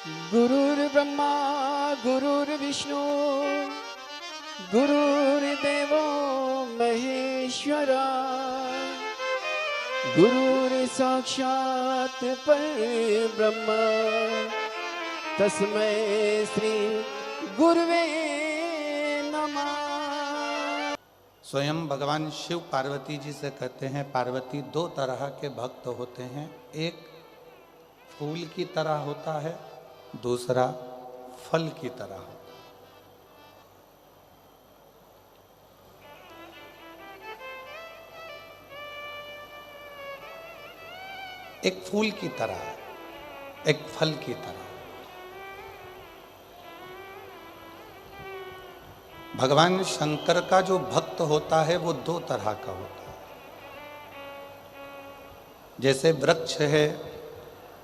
गुरुर्ब्रह्मा गुरुर्विष्णु गुरुर्देवो महेश्वरा गुरुर्साक्षात् परब्रह्म तस्मै श्री गुरुवे नमः। स्वयं भगवान शिव पार्वती जी से कहते हैं, पार्वती दो तरह के भक्त होते हैं, एक फूल की तरह होता है, दूसरा फल की तरह होता है। एक फूल की तरह, एक फल की तरह। भगवान शंकर का जो भक्त होता है वो दो तरह का होता है। जैसे वृक्ष है,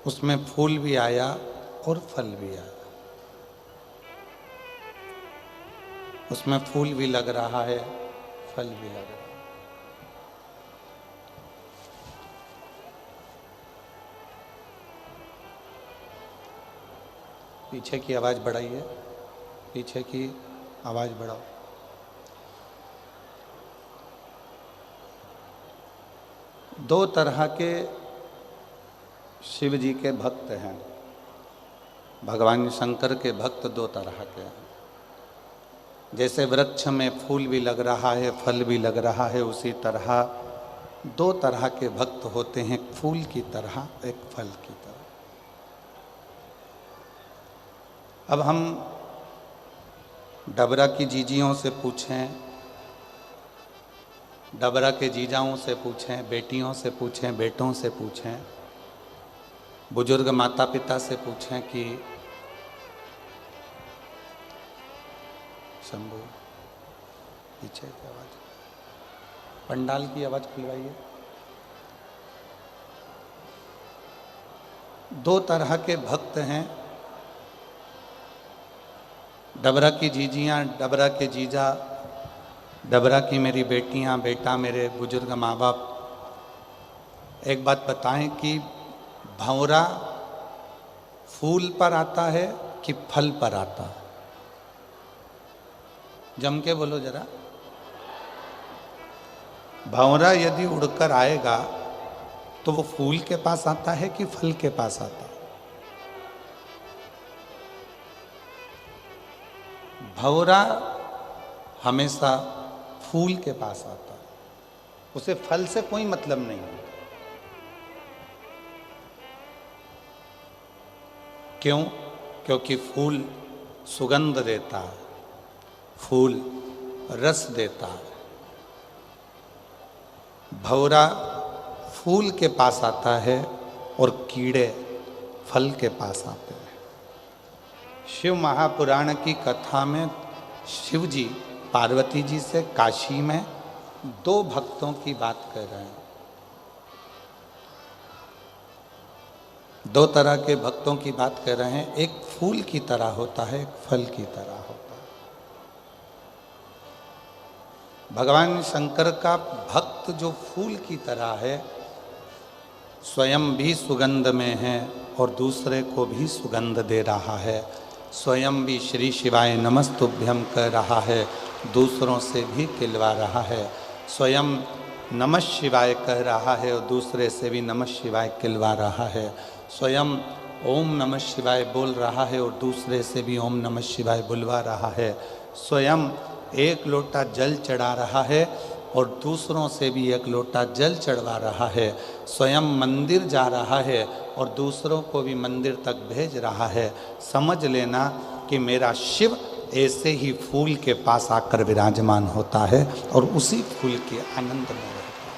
उसमें फूल भी आया और फल भी आया, उसमें फूल भी लग रहा है, फल भी लग रहा है। पीछे की आवाज बढ़ाइए, पीछे की आवाज बढ़ाओ। दो तरह के शिव जी के भक्त हैं। भगवान शंकर के भक्त दो तरह के हैं। जैसे वृक्ष में फूल भी लग रहा है, फल भी लग रहा है, उसी तरह दो तरह के भक्त होते हैं, एक फूल की तरह, एक फल की तरह। अब हम डबरा की जीजियों से पूछें, डबरा के जीजाओं से पूछें, बेटियों से पूछें, बेटों से पूछें, बुजुर्ग माता पिता से पूछें कि शंभू पीछे की आवाज, पंडाल की आवाज खुलवाइए। दो तरह के भक्त हैं, डबरा की जीजियाँ, डबरा के जीजा, डबरा की मेरी बेटियां, बेटा, मेरे बुजुर्ग माँ बाप। एक बात बताएं कि भंवरा फूल पर आता है कि फल पर आता है? जम के बोलो जरा। भंवरा यदि उड़कर आएगा तो वो फूल के पास आता है कि फल के पास आता है? भंवरा हमेशा फूल के पास आता है, उसे फल से कोई मतलब नहीं होता। क्यों? क्योंकि फूल सुगंध देता है, फूल रस देता है। भंवरा फूल के पास आता है और कीड़े फल के पास आते हैं। शिव महापुराण की कथा में शिव जी पार्वती जी से काशी में दो भक्तों की बात कर रहे हैं। दो तरह के भक्तों की बात कर रहे हैं, एक फूल की तरह होता है, एक फल की तरह होता है। भगवान शंकर का भक्त जो फूल की तरह है, स्वयं भी सुगंध में है और दूसरे को भी सुगंध दे रहा है। स्वयं भी श्री शिवाय नमस्तुभ्यं कह रहा है, दूसरों से भी खिलवा रहा है। स्वयं नमः शिवाय कह रहा है और दूसरे से भी नमः शिवाय खिलवा रहा है। स्वयं ओम नमः शिवाय बोल रहा है और दूसरे से भी ओम नमः शिवाय बुलवा रहा है। स्वयं एक लोटा जल चढ़ा रहा है और दूसरों से भी एक लोटा जल चढ़वा रहा है। स्वयं मंदिर जा रहा है और दूसरों को भी मंदिर तक भेज रहा है। समझ लेना कि मेरा शिव ऐसे ही फूल के पास आकर विराजमान होता है और उसी फूल के आनंद में रहता है,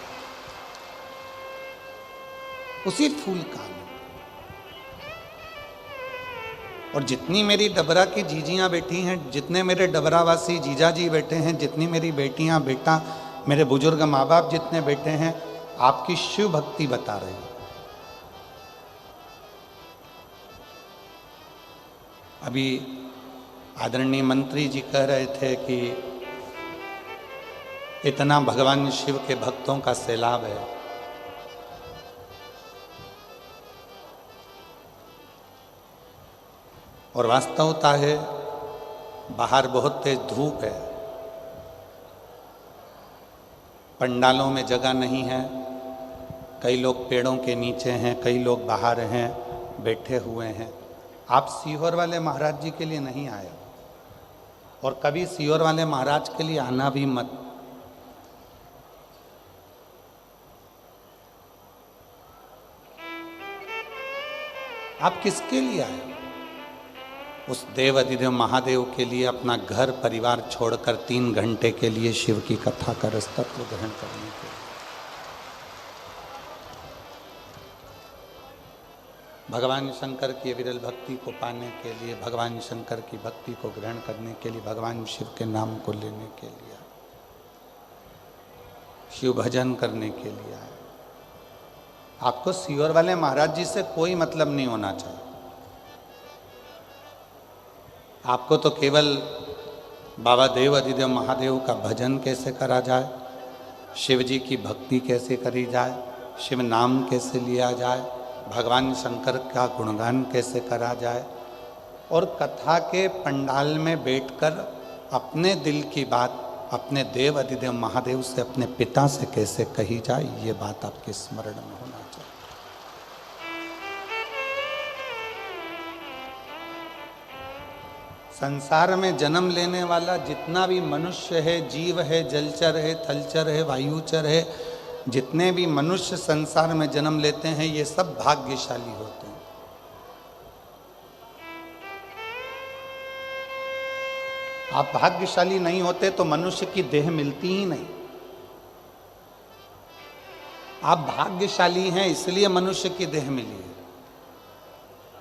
उसी फूल का आनंद। और जितनी मेरी डबरा की जीजियां बैठी हैं, जितने मेरे डबरावासी जीजा जी बैठे हैं, जितनी मेरी बेटियां, बेटा, मेरे बुजुर्ग माँ बाप जितने बैठे हैं, आपकी शिव भक्ति बता रही है। अभी आदरणीय मंत्री जी कह रहे थे कि इतना भगवान शिव के भक्तों का सैलाब है। और वास्तवता है बाहर बहुत तेज धूप है, पंडालों में जगह नहीं है, कई लोग पेड़ों के नीचे हैं, कई लोग बाहर हैं, बैठे हुए हैं। आप सीहोर वाले महाराज जी के लिए नहीं आए और कभी सीहोर वाले महाराज के लिए आना भी मत। आप किसके लिए आए? उस देव अधिदेव महादेव के लिए अपना घर परिवार छोड़कर 3 घंटे के लिए शिव की कथा का रसतत्व ग्रहण करने के लिए। भगवान शंकर की विरल भक्ति को पाने के लिए, भगवान शंकर की भक्ति को ग्रहण करने के लिए, भगवान शिव के नाम को लेने के लिए, शिव भजन करने के लिए आए। आपको सीहोर वाले महाराज जी से कोई मतलब नहीं होना चाहिए। आपको तो केवल बाबा देव अधिदेव महादेव का भजन कैसे करा जाए, शिव जी की भक्ति कैसे करी जाए, शिव नाम कैसे लिया जाए, भगवान शंकर का गुणगान कैसे करा जाए, और कथा के पंडाल में बैठकर अपने दिल की बात अपने देव अधिदेव महादेव से, अपने पिता से कैसे कही जाए, ये बात आपके स्मरण में होना चाहिए। संसार में जन्म लेने वाला जितना भी मनुष्य है, जीव है, जलचर है, थलचर है, वायुचर है, जितने भी मनुष्य संसार में जन्म लेते हैं, ये सब भाग्यशाली होते हैं। आप भाग्यशाली नहीं होते तो मनुष्य की देह मिलती ही नहीं। आप भाग्यशाली हैं इसलिए मनुष्य की देह मिली है।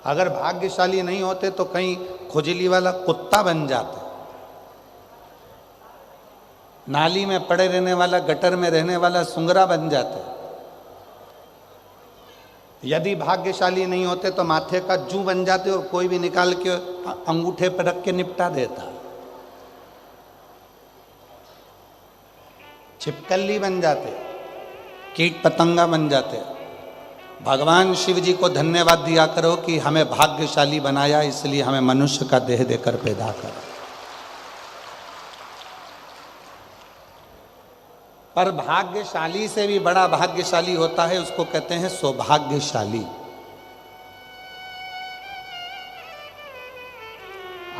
अगर भाग्यशाली नहीं होते तो कहीं खुजली वाला कुत्ता बन जाते, नाली में पड़े रहने वाला, गटर में रहने वाला सुंगरा बन जाते। यदि भाग्यशाली नहीं होते तो माथे का जू बन जाते और कोई भी निकाल के अंगूठे पर रख के निपटा देता। छिपकली बन जाते, कीट पतंगा बन जाते। भगवान शिव जी को धन्यवाद दिया करो कि हमें भाग्यशाली बनाया, इसलिए हमें मनुष्य का देह देकर पैदा करा। पर भाग्यशाली से भी बड़ा भाग्यशाली होता है, उसको कहते हैं सौभाग्यशाली।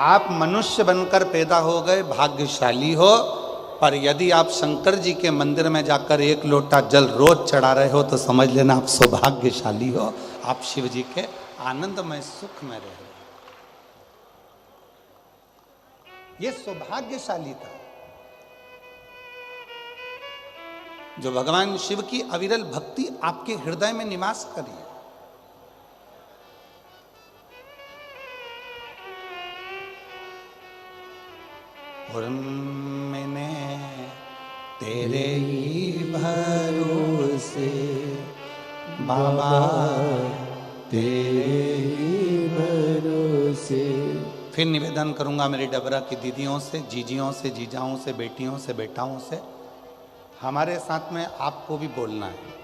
आप मनुष्य बनकर पैदा हो गए, भाग्यशाली हो। पर यदि आप शंकर जी के मंदिर में जाकर 1 लोटा जल रोज चढ़ा रहे हो तो समझ लेना आप सौभाग्यशाली हो। आप शिव जी के आनंदमय सुख में रह रहे हो। ये सौभाग्यशालीता जो भगवान शिव की अविरल भक्ति आपके हृदय में निवास करी। और मैंने तेरे ही भरोसे बाबा, तेरे ही भरोसे। फिर निवेदन करूंगा मेरी डबरा की दीदियों से, जीजियों से, जीजाओं से, बेटियों से, बेटाओं से, हमारे साथ में आपको भी बोलना है।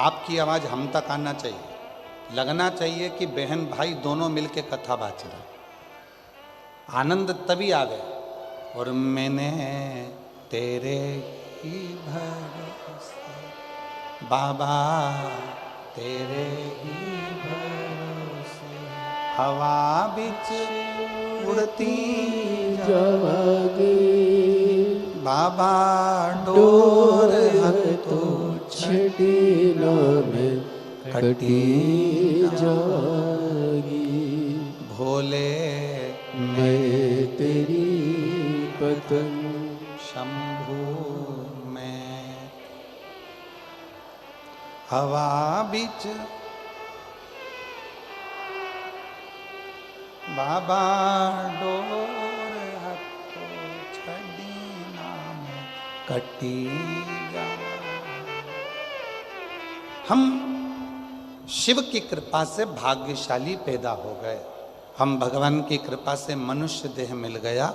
आपकी आवाज़ हम तक आना चाहिए। लगना चाहिए कि बहन भाई दोनों मिलके कथा बाच रहे। आनंद तभी आ गया। और मैंने तेरे ही भरोसे बाबा, तेरे ही भरोसे हवा बिच उड़ती जागे बाबा, डोर तो छठी नाम कटी जागी। भोले मैं तेरी पतंग शंभू में हवा बिच बाबा, डोर हतो छड़ी नाम कटी जा। हम शिव की कृपा से भाग्यशाली पैदा हो गए। हम भगवान की कृपा से मनुष्य देह मिल गया,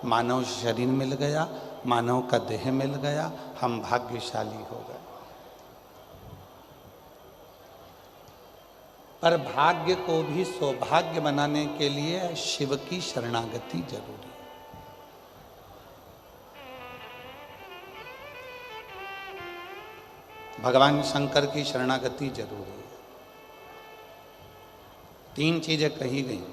मानव शरीर मिल गया, मानव का देह मिल गया। हम भाग्यशाली हो गए। पर भाग्य को भी सौभाग्य बनाने के लिए शिव की शरणागति जरूरी है। भगवान शंकर की शरणागति जरूरी है। 3 चीजें कही गई।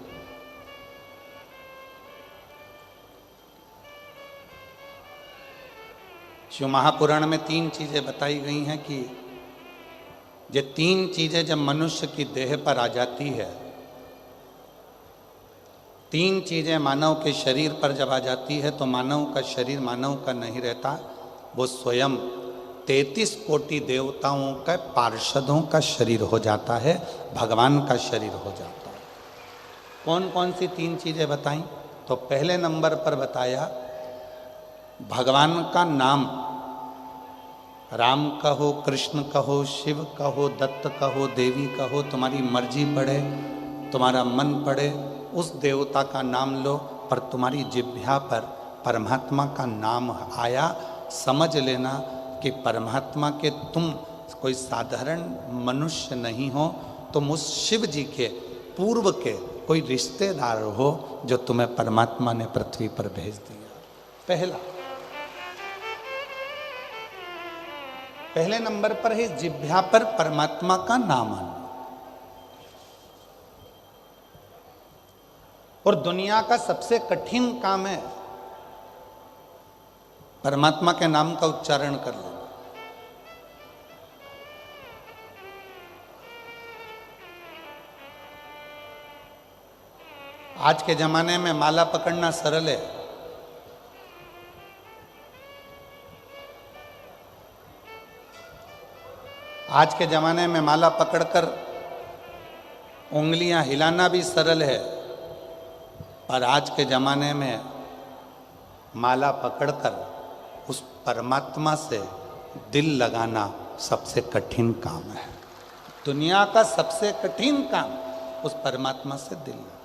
शिव महापुराण में 3 चीजें बताई गई हैं कि ये 3 चीजें जब मनुष्य की देह पर आ जाती है, 3 चीजें मानव के शरीर पर जब आ जाती है तो मानव का शरीर मानव का नहीं रहता, वो स्वयं 33 कोटि देवताओं का पार्षदों का शरीर हो जाता है, भगवान का शरीर हो जाता है। कौन कौन सी 3 चीजें बताई? तो पहले नंबर पर बताया भगवान का नाम, राम कहो, कृष्ण कहो, शिव कहो, दत्त कहो, देवी कहो, तुम्हारी मर्जी पड़े, तुम्हारा मन पड़े, उस देवता का नाम लो, पर तुम्हारी जिह्वा पर परमात्मा का नाम आया, समझ लेना कि परमात्मा के तुम कोई साधारण मनुष्य नहीं हो, तुम उस शिव जी के पूर्व के कोई रिश्तेदार हो जो तुम्हें परमात्मा ने पृथ्वी पर भेज दिया। पहले नंबर पर है जिह्वा पर परमात्मा का नाम आना। और दुनिया का सबसे कठिन काम है परमात्मा के नाम का उच्चारण कर लेना। आज के जमाने में माला पकड़ना सरल है, आज के जमाने में माला पकड़कर उंगलियां हिलाना भी सरल है, पर आज के जमाने में माला पकड़कर उस परमात्मा से दिल लगाना सबसे कठिन काम है। दुनिया का सबसे कठिन काम उस परमात्मा से दिल लगाना।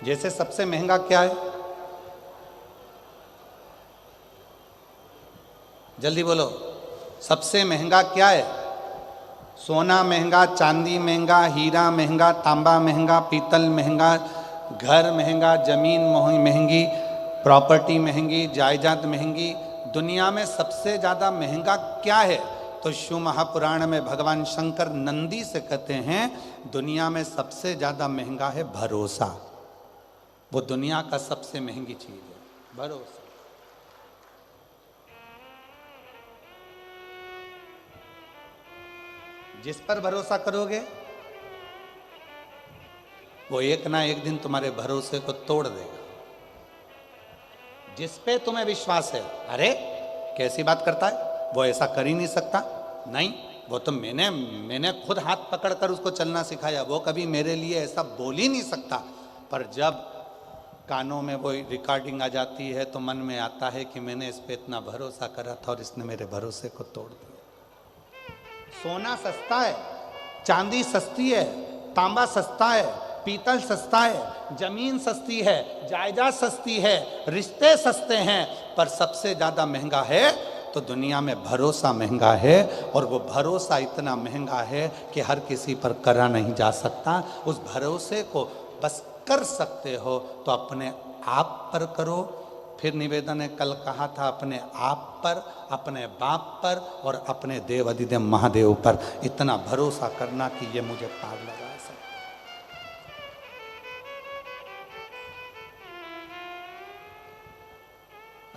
जैसे सबसे महंगा क्या है? जल्दी बोलो, सबसे महंगा क्या है? सोना महंगा, चांदी महंगा, हीरा महंगा, तांबा महंगा, पीतल महंगा, घर महंगा, जमीन महंगी, प्रॉपर्टी महंगी, जायदाद महंगी। दुनिया में सबसे ज़्यादा महंगा क्या है? तो शिव महापुराण में भगवान शंकर नंदी से कहते हैं दुनिया में सबसे ज़्यादा महंगा है भरोसा। वो दुनिया का सबसे महंगी चीज़ है, भरोसा। जिस पर भरोसा करोगे वो एक ना एक दिन तुम्हारे भरोसे को तोड़ देगा। जिस पे तुम्हें विश्वास है, अरे कैसी बात करता है, वो ऐसा कर ही नहीं सकता, नहीं वो तो मैंने खुद हाथ पकड़कर उसको चलना सिखाया, वो कभी मेरे लिए ऐसा बोल ही नहीं सकता। पर जब कानों में वो रिकॉर्डिंग आ जाती है तो मन में आता है कि मैंने इस पे इतना भरोसा करा था और इसने मेरे भरोसे को तोड़ दिया। सोना सस्ता है, चांदी सस्ती है, तांबा सस्ता है, पीतल सस्ता है, जमीन सस्ती है, जायदाद सस्ती है, रिश्ते सस्ते हैं, पर सबसे ज़्यादा महंगा है तो दुनिया में भरोसा महंगा है। और वो भरोसा इतना महंगा है कि हर किसी पर करा नहीं जा सकता। उस भरोसे को बस कर सकते हो तो अपने आप पर करो। फिर निवेदन ने कल कहा था अपने आप पर, अपने बाप पर और अपने देव अधिदेव महादेव पर इतना भरोसा करना कि ये मुझे पार लगा सकता।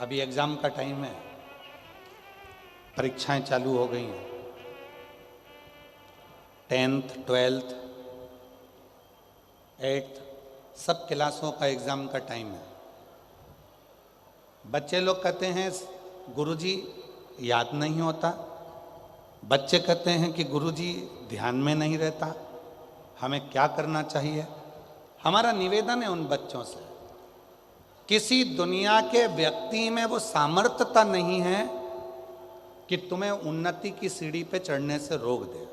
अभी एग्जाम का टाइम है, परीक्षाएं चालू हो गई हैं, 10th 12th 8th सब क्लासों का एग्जाम का टाइम है। बच्चे लोग कहते हैं गुरुजी याद नहीं होता, बच्चे कहते हैं कि गुरुजी ध्यान में नहीं रहता, हमें क्या करना चाहिए? हमारा निवेदन है उन बच्चों से, किसी दुनिया के व्यक्ति में वो सामर्थ्यता नहीं है कि तुम्हें उन्नति की सीढ़ी पे चढ़ने से रोक दे।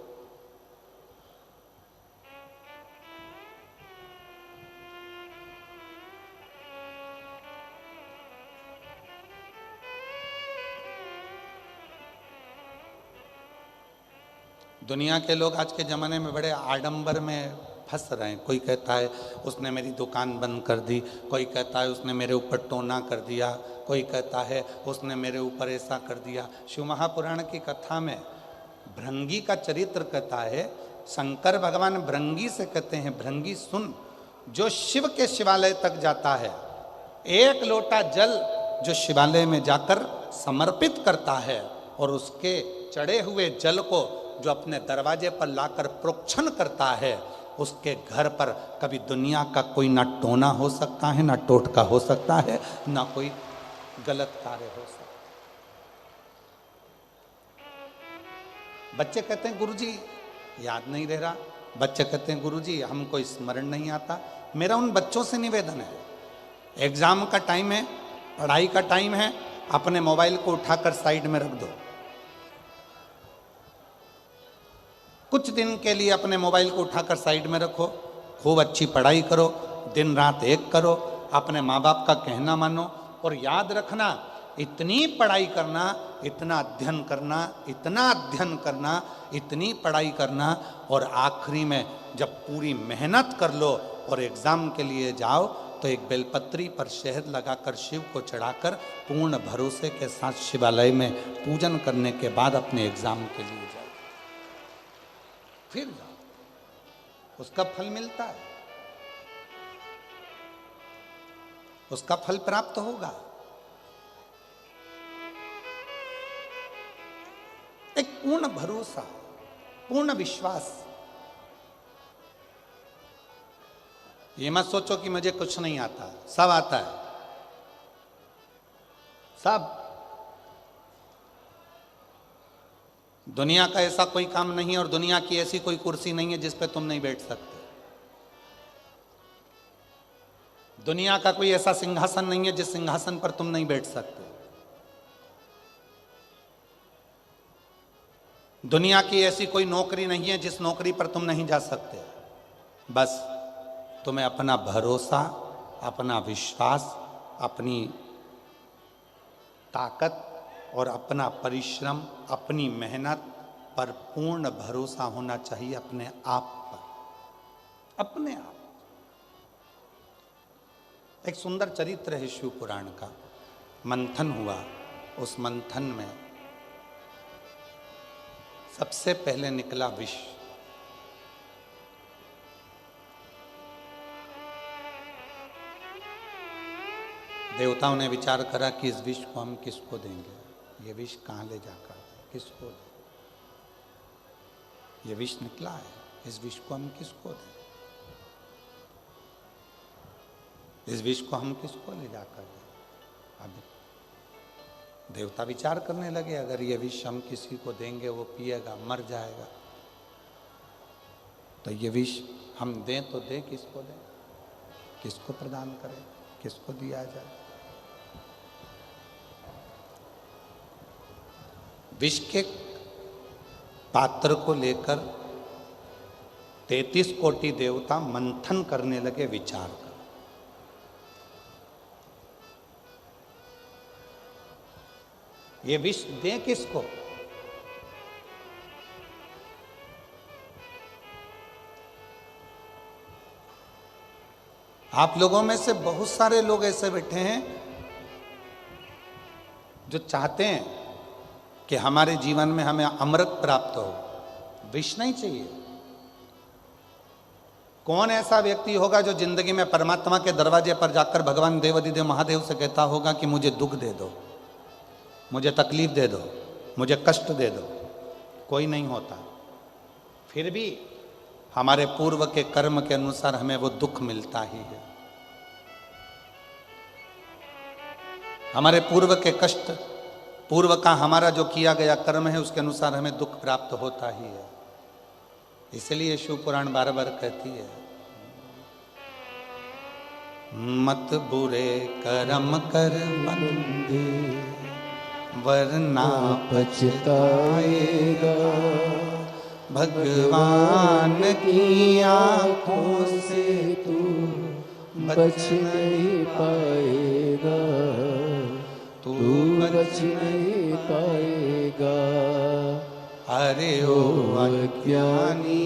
दुनिया के लोग आज के ज़माने में बड़े आडंबर में फंस रहे हैं। कोई कहता है उसने मेरी दुकान बंद कर दी, कोई कहता है उसने मेरे ऊपर टोना कर दिया, कोई कहता है उसने मेरे ऊपर ऐसा कर दिया। शिव महापुराण की कथा में भृंगी का चरित्र कहता है, शंकर भगवान भृंगी से कहते हैं, भृंगी सुन, जो शिव के शिवालय तक जाता है, एक लोटा जल जो शिवालय में जाकर समर्पित करता है और उसके चढ़े हुए जल को जो अपने दरवाजे पर लाकर प्रोक्षण करता है, उसके घर पर कभी दुनिया का कोई ना टोना हो सकता है, ना टोटका हो सकता है, ना कोई गलत कार्य हो सकता है। बच्चे कहते हैं गुरुजी याद नहीं रह रहा, बच्चे कहते हैं गुरुजी हमको स्मरण नहीं आता। मेरा उन बच्चों से निवेदन है, एग्जाम का टाइम है, पढ़ाई का टाइम है, अपने मोबाइल को उठाकर साइड में रख दो। कुछ दिन के लिए अपने मोबाइल को उठाकर साइड में रखो, खूब अच्छी पढ़ाई करो, दिन रात एक करो, अपने माँ बाप का कहना मानो और याद रखना, इतनी पढ़ाई करना, इतना अध्ययन करना, इतना अध्ययन करना, इतनी पढ़ाई करना और आखिरी में जब पूरी मेहनत कर लो और एग्ज़ाम के लिए जाओ तो एक बेलपत्री पर शहद लगाकर शिव को चढ़ाकर पूर्ण भरोसे के साथ शिवालय में पूजन करने के बाद अपने एग्ज़ाम के लिए जाओ, फिर जाओ, उसका फल मिलता है, उसका फल प्राप्त होगा। एक पूर्ण भरोसा, पूर्ण विश्वास। ये मत सोचो कि मुझे कुछ नहीं आता, सब आता है, सब। दुनिया का ऐसा कोई काम नहीं है और दुनिया की ऐसी कोई कुर्सी नहीं है जिस पे तुम नहीं बैठ सकते। दुनिया का कोई ऐसा सिंहासन नहीं है जिस सिंहासन पर तुम नहीं बैठ सकते। दुनिया की ऐसी कोई नौकरी नहीं है जिस नौकरी पर तुम नहीं जा सकते। बस तुम्हें अपना भरोसा, अपना विश्वास, अपनी ताकत और अपना परिश्रम, अपनी मेहनत पर पूर्ण भरोसा होना चाहिए, अपने आप पर, अपने आप। एक सुंदर चरित्र है शिव पुराण का। मंथन हुआ, उस मंथन में सबसे पहले निकला विष। देवताओं ने विचार करा कि इस विष को हम किसको देंगे, ये विष कहाँ ले जाकर किसको दें। ये विष निकला है, इस विष को हम किसको दें, इस विष को हम किसको ले जाकर दें। अब देवता विचार करने लगे, अगर ये विष हम किसी को देंगे वो पिएगा मर जाएगा, तो ये विष हम दें तो दें किसको दें, किसको प्रदान करें, किसको दिया जाए। विष के पात्र को लेकर 33 कोटि देवता मंथन करने लगे, विचार कर। ये विष दें किसको? आप लोगों में से बहुत सारे लोग ऐसे बैठे हैं जो चाहते हैं कि हमारे जीवन में हमें अमृत प्राप्त हो, विष नहीं चाहिए। कौन ऐसा व्यक्ति होगा जो जिंदगी में परमात्मा के दरवाजे पर जाकर भगवान देवाधिदेव महादेव से कहता होगा कि मुझे दुख दे दो, मुझे तकलीफ दे दो, मुझे कष्ट दे दो? कोई नहीं होता। फिर भी हमारे पूर्व के कर्म के अनुसार हमें वो दुख मिलता ही है। हमारे पूर्व के कष्ट, पूर्व का हमारा जो किया गया कर्म है उसके अनुसार हमें दुख प्राप्त होता ही है। इसलिए शिव पुराण बार बार कहती है, मत बुरे कर्म कर बंदे वरना पछताएगा, भगवान की आँखों से तू बच नहीं पाएगा, तू बच नहीं पाएगा। अरे ओ अज्ञानी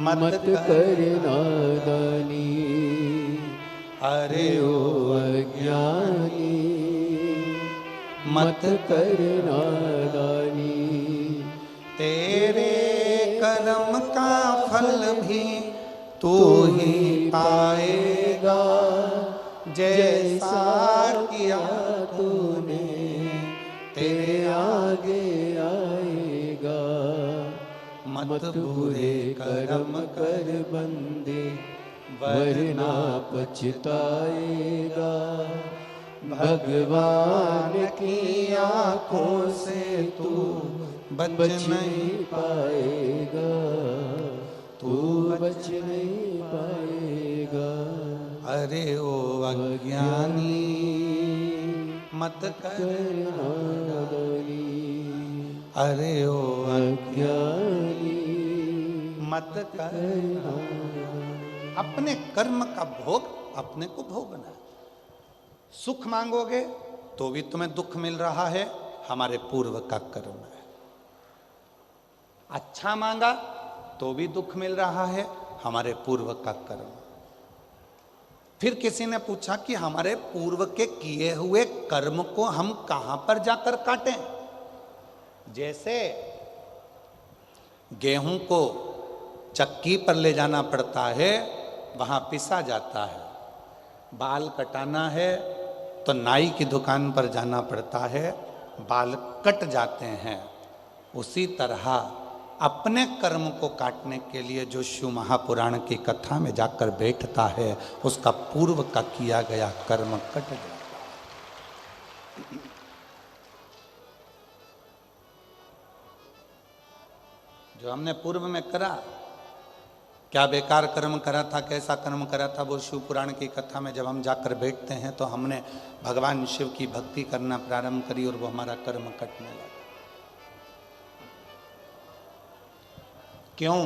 मत कर नादानी। अरे ओ अज्ञानी मत कर नादानी। तेरे कर्म का फल भी तू ही पाएगा, जैसा किया तूने तेरे आगे आएगा। मत बुरे कर्म कर बंदे वरना पछताएगा। भगवान की आंखों से तू बच नहीं पाएगा, तू बच नहीं पाएगा। अरे ओ अज्ञानी मत कर नादानी। अरे ओ अज्ञानी मत कर। नादानी। अपने कर्म का भोग अपने को भोगना है। सुख मांगोगे तो भी तुम्हें दुख मिल रहा है, हमारे पूर्व का कर्म है। अच्छा मांगा तो भी दुख मिल रहा है, हमारे पूर्व का कर्म। फिर किसी ने पूछा कि हमारे पूर्व के किए हुए कर्म को हम कहां पर जाकर काटें? जैसे गेहूं को चक्की पर ले जाना पड़ता है, वहां पिसा जाता है। बाल कटाना है तो नाई की दुकान पर जाना पड़ता है, बाल कट जाते हैं। उसी तरह अपने कर्म को काटने के लिए जो शिव महापुराण की कथा में जाकर बैठता है, उसका पूर्व का किया गया कर्म कट जाता है। जो हमने पूर्व में करा, क्या बेकार कर्म करा था, कैसा कर्म करा था, वो शिव पुराण की कथा में जब हम जाकर बैठते हैं तो हमने भगवान शिव की भक्ति करना प्रारंभ करी और वो हमारा कर्म कटने लगा। क्यों?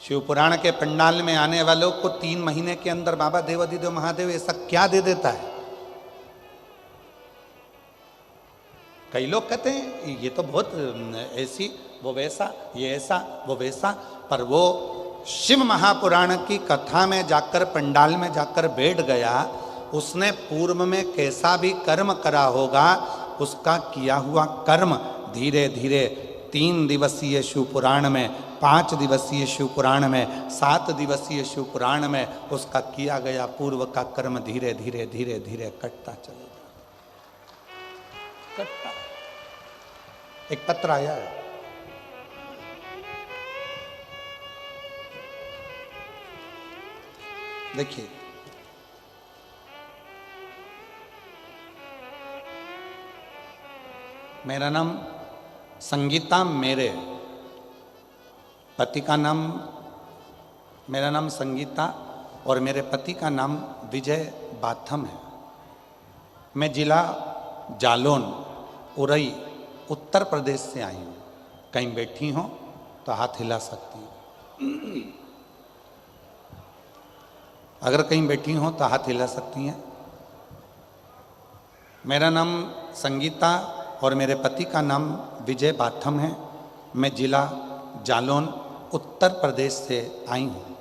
शिव पुराण के पंडाल में आने वालों को 3 महीने के अंदर बाबा देवाधिदेव महादेव ऐसा क्या दे देता है? कई लोग कहते हैं ये तो बहुत ऐसी, वो वैसा, ये ऐसा, वो वैसा, पर वो शिव महापुराण की कथा में जाकर पंडाल में जाकर बैठ गया, उसने पूर्व में कैसा भी कर्म करा होगा, उसका किया हुआ कर्म धीरे धीरे 3 दिवसीय शिव पुराण में, 5 दिवसीय शिव पुराण में, 7 दिवसीय शिव पुराण में उसका किया गया पूर्व का कर्म धीरे धीरे धीरे धीरे कटता चलेगा, कटता। एक पत्र आया है, देखिए, मेरा नाम संगीता, मेरे पति का नाम, मेरा नाम संगीता और मेरे पति का नाम विजय बाथम है। मैं जिला जालौन, उरई, उत्तर प्रदेश से आई हूँ। कहीं बैठी हो तो हाथ हिला सकती हैं, अगर कहीं बैठी हो तो हाथ हिला सकती हैं। मेरा नाम संगीता और मेरे पति का नाम विजय बाथम है। मैं जिला जालौन, उत्तर प्रदेश से आई हूँ।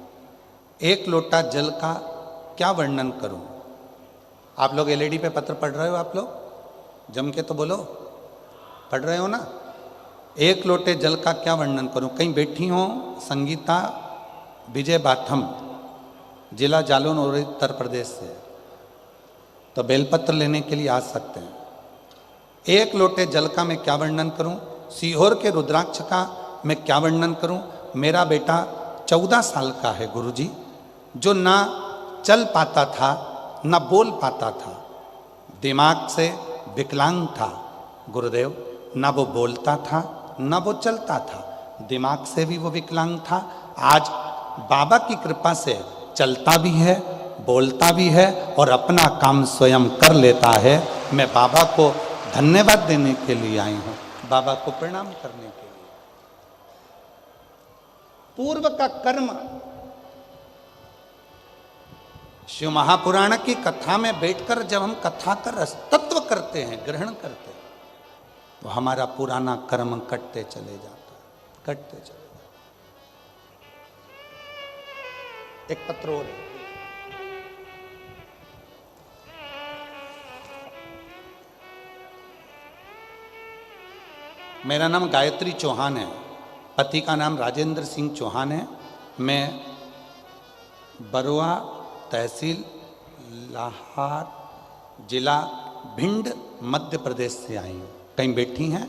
1 लोटा जल का क्या वर्णन करूँ? आप लोग एलईडी पे पत्र पढ़ रहे हो? आप लोग जम के तो बोलो, पढ़ रहे हो ना? 1 लोटे जल का क्या वर्णन करूं? कहीं बैठी हो संगीता विजय बाथम, जिला जालौन और उत्तर प्रदेश से, तो बेलपत्र लेने के लिए आ सकते हैं। 1 लोटे जल का मैं क्या वर्णन करूं? सीहोर के रुद्राक्ष का मैं क्या वर्णन करूं? मेरा बेटा 14 साल का है गुरुजी, जो ना चल पाता था ना बोल पाता था, दिमाग से विकलांग था गुरुदेव, ना वो बोलता था ना वो चलता था, दिमाग से भी वो विकलांग था। आज बाबा की कृपा से चलता भी है, बोलता भी है और अपना काम स्वयं कर लेता है। मैं बाबा को धन्यवाद देने के लिए आई हूँ, बाबा को प्रणाम करने के लिए। पूर्व का कर्म शिव महापुराण की कथा में बैठकर जब हम कथा का रस तत्व करते हैं, ग्रहण करते हैं, तो हमारा पुराना कर्म कटते चले जाता है, कटते चले जाता है। एक पत्र और है। मेरा नाम गायत्री चौहान है, पति का नाम राजेंद्र सिंह चौहान है। मैं बरुआ तहसील लाहार जिला भिंड मध्य प्रदेश से आई हूँ। कहीं बैठी हैं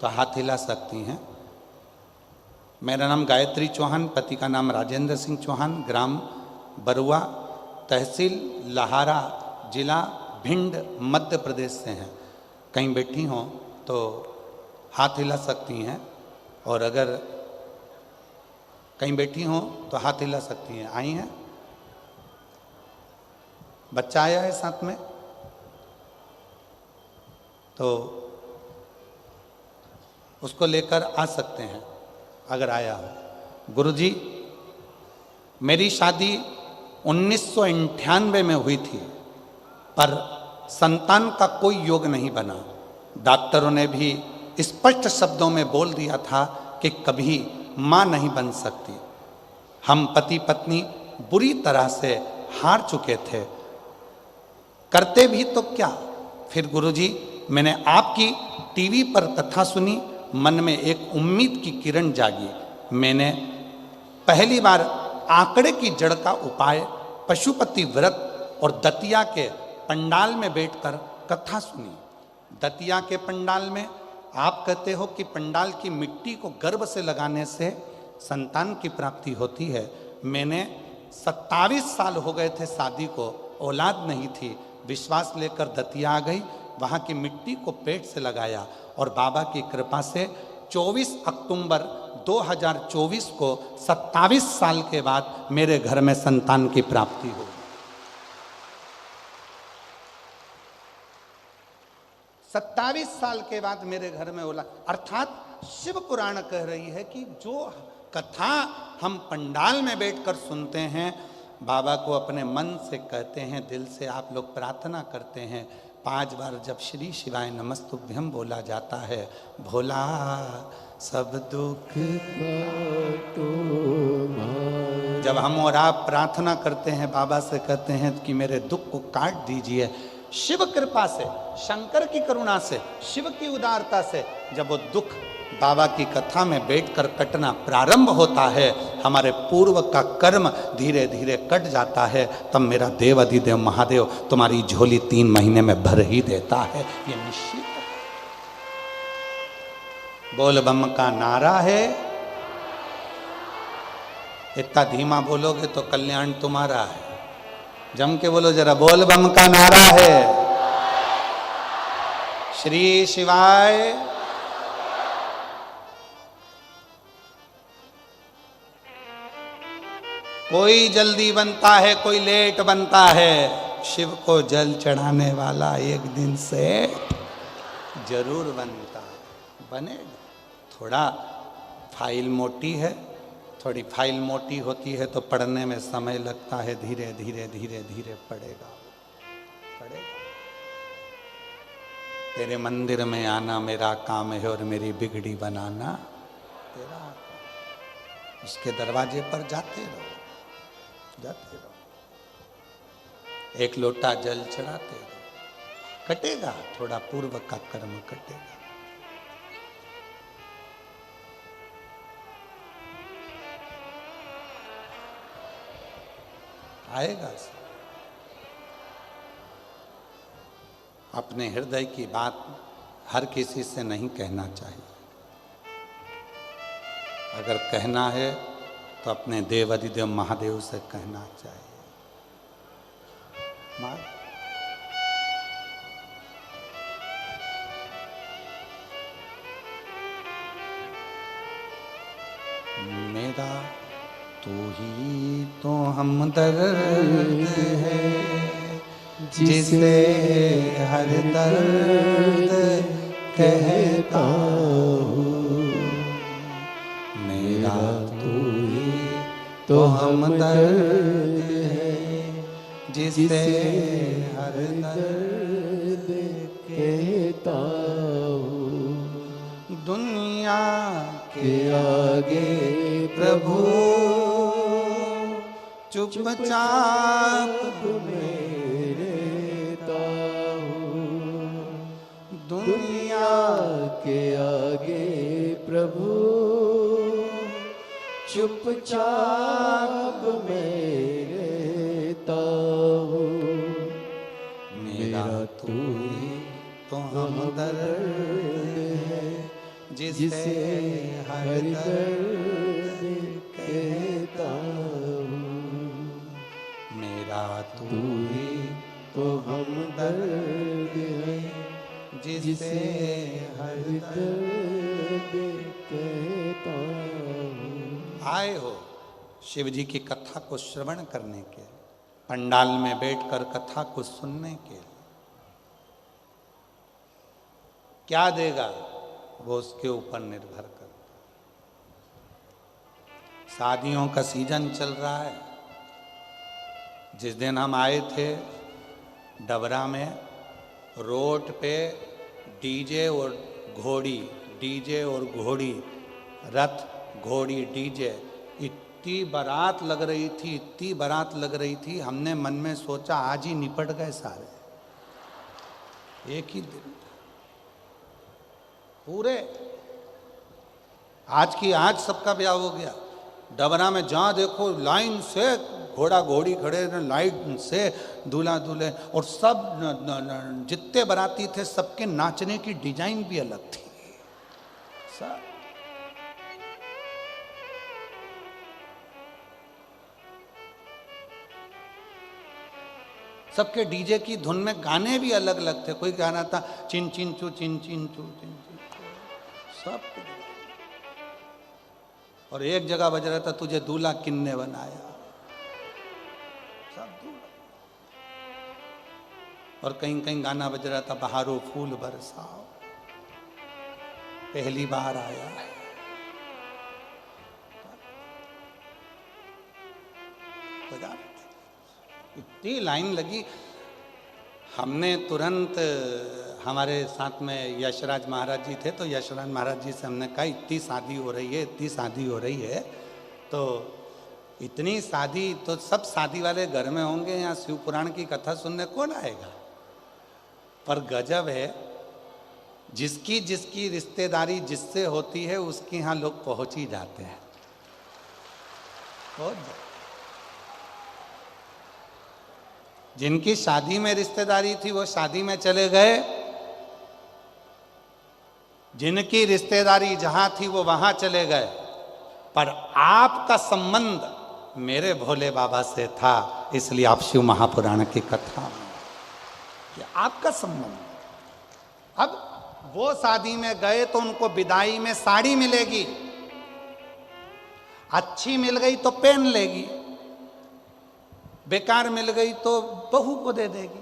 तो हाथ हिला सकती हैं। मेरा नाम गायत्री चौहान, पति का नाम राजेंद्र सिंह चौहान, ग्राम बरुआ तहसील लाहारा जिला भिंड मध्य प्रदेश से हैं। कहीं बैठी हों तो हाथ हिला सकती हैं, और अगर कहीं बैठी हों तो हाथ हिला सकती हैं। आई हैं? बच्चा आया है साथ में तो उसको लेकर आ सकते हैं अगर आया हो। गुरुजी, मेरी शादी 1998 में हुई थी, पर संतान का कोई योग नहीं बना। डॉक्टरों ने भी स्पष्ट शब्दों में बोल दिया था कि कभी मां नहीं बन सकती। हम पति पत्नी बुरी तरह से हार चुके थे, करते भी तो क्या। फिर गुरुजी, मैंने आपकी टीवी पर कथा सुनी, मन में एक उम्मीद की किरण जागी। मैंने पहली बार आंकड़े की जड़ का उपाय, पशुपति व्रत और दतिया के पंडाल में बैठकर कथा सुनी। दतिया के पंडाल में आप कहते हो कि पंडाल की मिट्टी को गर्भ से लगाने से संतान की प्राप्ति होती है। मैंने 27 साल हो गए थे शादी को, औलाद नहीं थी। विश्वास लेकर दतिया आ गई, वहाँ की मिट्टी को पेट से लगाया और बाबा की कृपा से 24 अक्टूबर 2024 को 27 साल के बाद मेरे घर में संतान की प्राप्ति हुई। 27 साल के बाद मेरे घर में औलाद, अर्थात शिव पुराण कह रही है कि जो कथा हम पंडाल में बैठकर सुनते हैं, बाबा को अपने मन से कहते हैं, दिल से आप लोग प्रार्थना करते हैं, 5 बार जब श्री शिवाय नमस्तुभ्यम बोला जाता है, भोला सब दुख जब हम और आप प्रार्थना करते हैं, बाबा से कहते हैं कि मेरे दुख को काट दीजिए, शिव कृपा से, शंकर की करुणा से, शिव की उदारता से जब वो दुख बाबा की कथा में बैठकर कटना प्रारंभ होता है, हमारे पूर्व का कर्म धीरे धीरे कट जाता है, तब मेरा देव अधिदेव महादेव तुम्हारी झोली 3 महीने में भर ही देता है। ये निश्चित है। बोल बम का नारा है। इतना धीमा बोलोगे तो कल्याण तुम्हारा है। जम के बोलो जरा, बोल बम का नारा है। श्री शिवाय। कोई जल्दी बनता है, कोई लेट बनता है, शिव को जल चढ़ाने वाला एक दिन से जरूर बनता है, बनेगा। थोड़ा फाइल मोटी है, थोड़ी फाइल मोटी होती है तो पढ़ने में समय लगता है, धीरे धीरे धीरे धीरे पढ़ेगा पढ़ेगा। तेरे मंदिर में आना मेरा काम है और मेरी बिगड़ी बनाना तेरा। उसके दरवाजे पर जाते रहो, जाते रहो, एक लोटा जल चढ़ाते रहो, कटेगा, थोड़ा पूर्व का कर्म कटेगा। आएगा। अपने हृदय की बात हर किसी से नहीं कहना चाहिए। अगर कहना है तो अपने देव अधिदेव महादेव से कहना चाहिए। मेरा तू ही तो हमदर्द है, जिसे हर दर्द कहता हूँ। मेरा तू ही तो हमदर्द है, जिसे हर दर्द कहता हूँ। के आगे प्रभु चुपचाप मेरे ताऊ, दुनिया के आगे प्रभु चुपचाप मेरे ताऊ। मेरा तू ही तो हमदर्द है, जिसे हर दर्द कहता हूँ। मेरा तू ही तो हमदर्द है, जिसे हर दर्द कहता हूँ। आए हो शिव जी की कथा को श्रवण करने के, पंडाल में बैठकर कथा को सुनने के। क्या देगा वो उसके ऊपर निर्भर करता। शादियों का सीजन चल रहा है। जिस दिन हम आए थे डबरा में, रोड पे डीजे और घोड़ी, डीजे और घोड़ी, रथ घोड़ी डीजे, इतनी बारात लग रही थी, इतनी बारात लग रही थी। हमने मन में सोचा आज ही निपट गए सारे, एक ही दिन पूरे। आज की आज सबका ब्याह हो गया। डबरा में जहाँ देखो लाइन से घोड़ा घोड़ी खड़े, लाइन से दूल्हा दूल्हे, और सब जितने बाराती थे सबके नाचने की डिजाइन भी अलग थी। सब सबके डीजे की धुन में गाने भी अलग अलग थे। कोई गाना था चिन चिन चू चिन चिन चू चिन चिन चू, सब। और एक जगह बज रहा था तुझे दूल्हा किन्ने बनाया, सब दूल्हा। और कहीं कहीं गाना बज रहा था बहारो फूल बरसाओ, पहली बार आया है। इतनी लाइन लगी। हमने तुरंत, हमारे साथ में यशराज महाराज जी थे, तो यशराज महाराज जी से हमने कहा इतनी शादी हो रही है, इतनी शादी हो रही है, तो इतनी शादी तो सब शादी वाले घर में होंगे, यहाँ शिव पुराण की कथा सुनने कौन आएगा। पर गजब है, जिसकी जिसकी रिश्तेदारी जिससे होती है उसके यहाँ लोग पहुंच ही जाते हैं। जिनकी शादी में रिश्तेदारी थी वो शादी में चले गए, जिनकी रिश्तेदारी जहां थी वो वहां चले गए। पर आपका संबंध मेरे भोले बाबा से था, इसलिए आप शिव महापुराण की कथा में ये आपका संबंध। अब वो शादी में गए तो उनको विदाई में साड़ी मिलेगी, अच्छी मिल गई तो पहन लेगी, बेकार मिल गई तो बहू को दे देगी,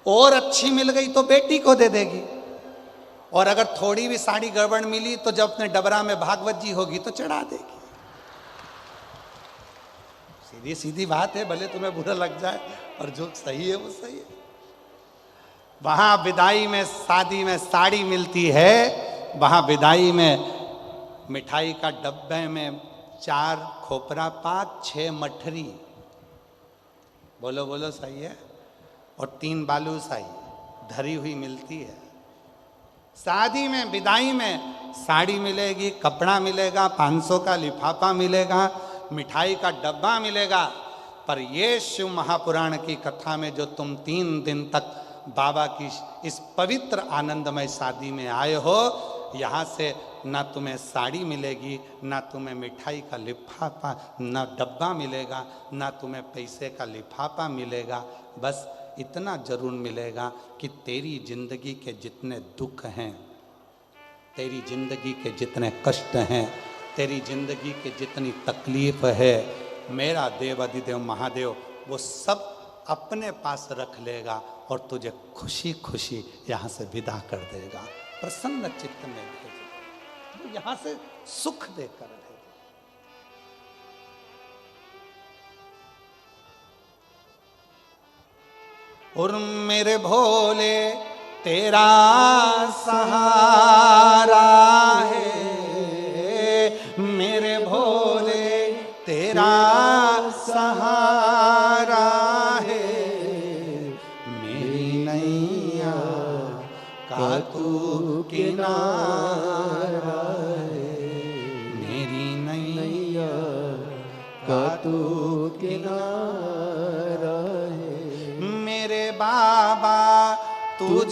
और अच्छी मिल गई तो बेटी को दे देगी, और अगर थोड़ी भी साड़ी गड़बड़ मिली तो जब अपने डबरा में भागवत जी होगी तो चढ़ा देगी। सीधी सीधी बात है, भले तुम्हें बुरा लग जाए, और जो सही है वो सही है। वहां विदाई में, शादी में साड़ी मिलती है, वहां विदाई में मिठाई का डब्बे में 4 खोपरा पाक, 6 मठरी, बोलो बोलो सही है, और 3 बालूशाही धरी हुई मिलती है। शादी में, विदाई में साड़ी मिलेगी, कपड़ा मिलेगा, 500 का लिफाफा मिलेगा, मिठाई का डब्बा मिलेगा। पर ये शिव महापुराण की कथा में जो तुम 3 दिन तक बाबा की इस पवित्र आनंदमय शादी में आए हो, यहाँ से ना तुम्हें साड़ी मिलेगी, ना तुम्हें मिठाई का लिफाफा, ना डब्बा मिलेगा, ना तुम्हें पैसे का लिफाफा मिलेगा। बस इतना जरूर मिलेगा कि तेरी जिंदगी के जितने दुख हैं, तेरी जिंदगी के जितने कष्ट हैं, तेरी जिंदगी की जितनी तकलीफ है, मेरा देव अधिदेव महादेव वो सब अपने पास रख लेगा और तुझे खुशी खुशी यहाँ से विदा कर देगा, प्रसन्न चित्त में भेजेगा, वो यहाँ से सुख देकर भेजेगा। और मेरे भोले तेरा सहारा है,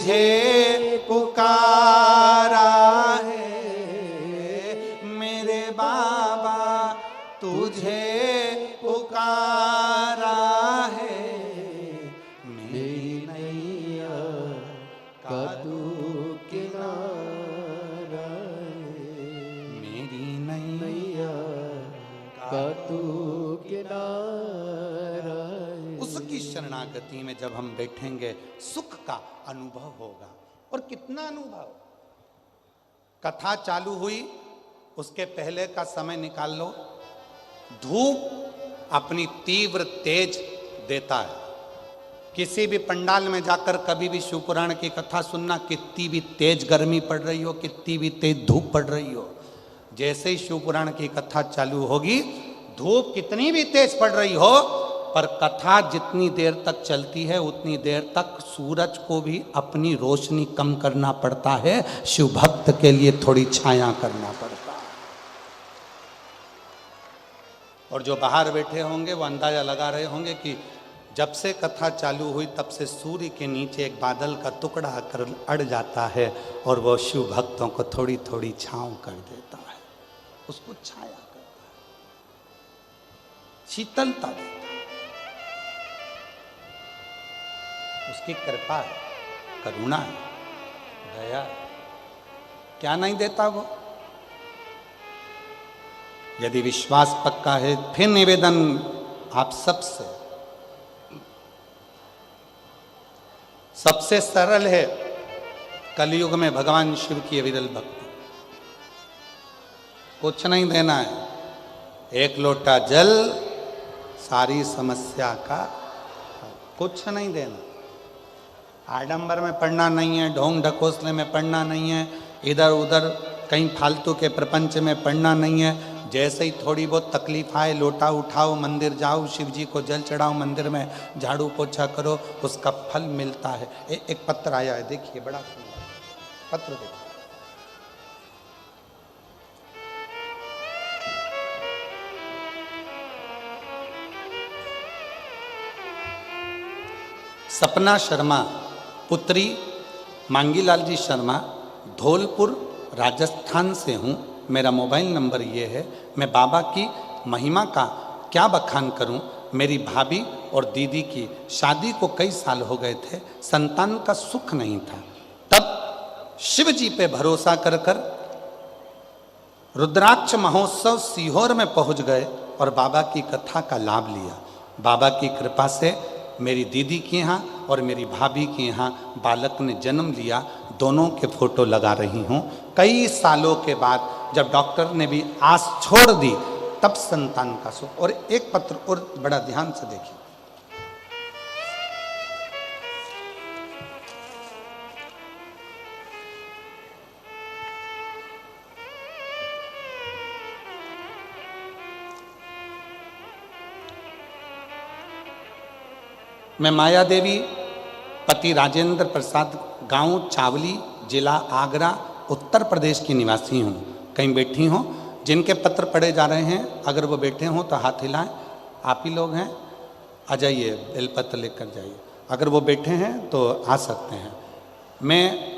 तुझे पुकारा है मेरे बाबा, तुझे पुकारा है। मेरी नैया का तू किनारा है, मेरी नैया नैया का तू किनारा है। उसकी शरणागति में जब हम बैठेंगे सुख का अनुभव होगा। और कितना अनुभव। कथा चालू हुई, उसके पहले का समय निकाल लो। धूप अपनी तीव्र तेज देता है। किसी भी पंडाल में जाकर कभी भी शिव पुराण की कथा सुनना, कितनी भी तेज गर्मी पड़ रही हो, कितनी भी तेज धूप पड़ रही हो, जैसे ही शिव पुराण की कथा चालू होगी, धूप कितनी भी तेज पड़ रही हो, पर कथा जितनी देर तक चलती है उतनी देर तक सूरज को भी अपनी रोशनी कम करना पड़ता है। शिव भक्त के लिए थोड़ी छाया करना पड़ता है। और जो बाहर बैठे होंगे वो अंदाजा लगा रहे होंगे कि जब से कथा चालू हुई तब से सूर्य के नीचे एक बादल का टुकड़ा आकर अड़ जाता है और वो शिव भक्तों को थोड़ी थोड़ी छांव कर देता है, उसको छाया करता है, शीतलता देता है। उसकी कृपा है, करुणा है, दया है। क्या नहीं देता वो? यदि विश्वास पक्का है, फिर निवेदन आप सबसे सरल है कलयुग में भगवान शिव की विरल भक्ति। कुछ नहीं देना है, एक लोटा जल सारी समस्या का, कुछ नहीं देना। आडंबर में पढ़ना नहीं है, ढोंग ढकोसले में पढ़ना नहीं है, इधर उधर कहीं फालतू के प्रपंच में पढ़ना नहीं है। जैसे ही थोड़ी बहुत तकलीफ आए, लोटा उठाओ, मंदिर जाओ, शिव जी को जल चढ़ाओ, मंदिर में झाड़ू पोछा करो, उसका फल मिलता है। एक पत्र आया है, देखिए, बड़ा सुंदर पत्र देखिए। सपना शर्मा, पुत्री मांगीलाल जी शर्मा, धौलपुर राजस्थान से हूँ। मेरा मोबाइल नंबर ये है। मैं बाबा की महिमा का क्या बखान करूं। मेरी भाभी और दीदी की शादी को कई साल हो गए थे, संतान का सुख नहीं था। तब शिव जी पे भरोसा कर कर रुद्राक्ष महोत्सव सीहोर में पहुंच गए और बाबा की कथा का लाभ लिया। बाबा की कृपा से मेरी दीदी के यहाँ और मेरी भाभी के यहाँ बालक ने जन्म लिया। दोनों के फोटो लगा रही हूँ। कई सालों के बाद जब डॉक्टर ने भी आस छोड़ दी, तब संतान का सुख। और एक पत्र और बड़ा ध्यान से देखिए। मैं माया देवी, पति राजेंद्र प्रसाद, गांव चावली, जिला आगरा, उत्तर प्रदेश की निवासी हूँ। कहीं बैठी हों, जिनके पत्र पढ़े जा रहे हैं, अगर वो बैठे हों तो हाथ हिलाएं। आप ही लोग हैं, आ जाइए, बेलपत्र लेकर जाइए। अगर वो बैठे हैं तो आ सकते हैं। मैं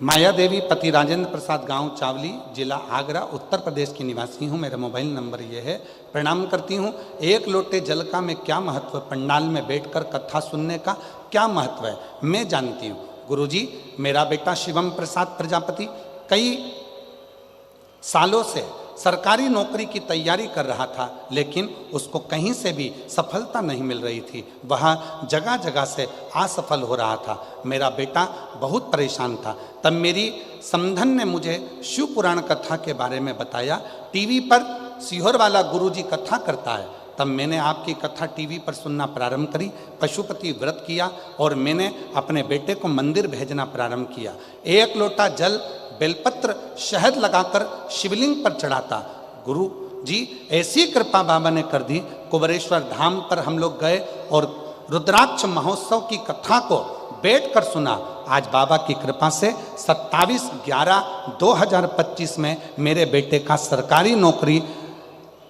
माया देवी, पति राजेंद्र प्रसाद, गांव चावली, जिला आगरा, उत्तर प्रदेश की निवासी हूँ। मेरा मोबाइल नंबर ये है। प्रणाम करती हूँ। एक लोटे जल का मैं क्या महत्व, पंडाल में बैठकर कथा सुनने का क्या महत्व है, मैं जानती हूँ। गुरुजी, मेरा बेटा शिवम प्रसाद प्रजापति कई सालों से सरकारी नौकरी की तैयारी कर रहा था, लेकिन उसको कहीं से भी सफलता नहीं मिल रही थी। वह जगह जगह से असफल हो रहा था। मेरा बेटा बहुत परेशान था। तब मेरी समधन ने मुझे शिव पुराण कथा के बारे में बताया। टीवी पर सीहोर वाला गुरुजी कथा करता है। तब मैंने आपकी कथा टीवी पर सुनना प्रारंभ करी, पशुपति व्रत किया और मैंने अपने बेटे को मंदिर भेजना प्रारंभ किया। एक लोटा जल, बेलपत्र, शहद लगाकर शिवलिंग पर चढ़ाता। गुरु जी ऐसी कृपा बाबा ने कर दी। कुबरेश्वर धाम पर हम लोग गए और रुद्राक्ष महोत्सव की कथा को बैठकर सुना। आज बाबा की कृपा से 27/11/2025 में मेरे बेटे का सरकारी नौकरी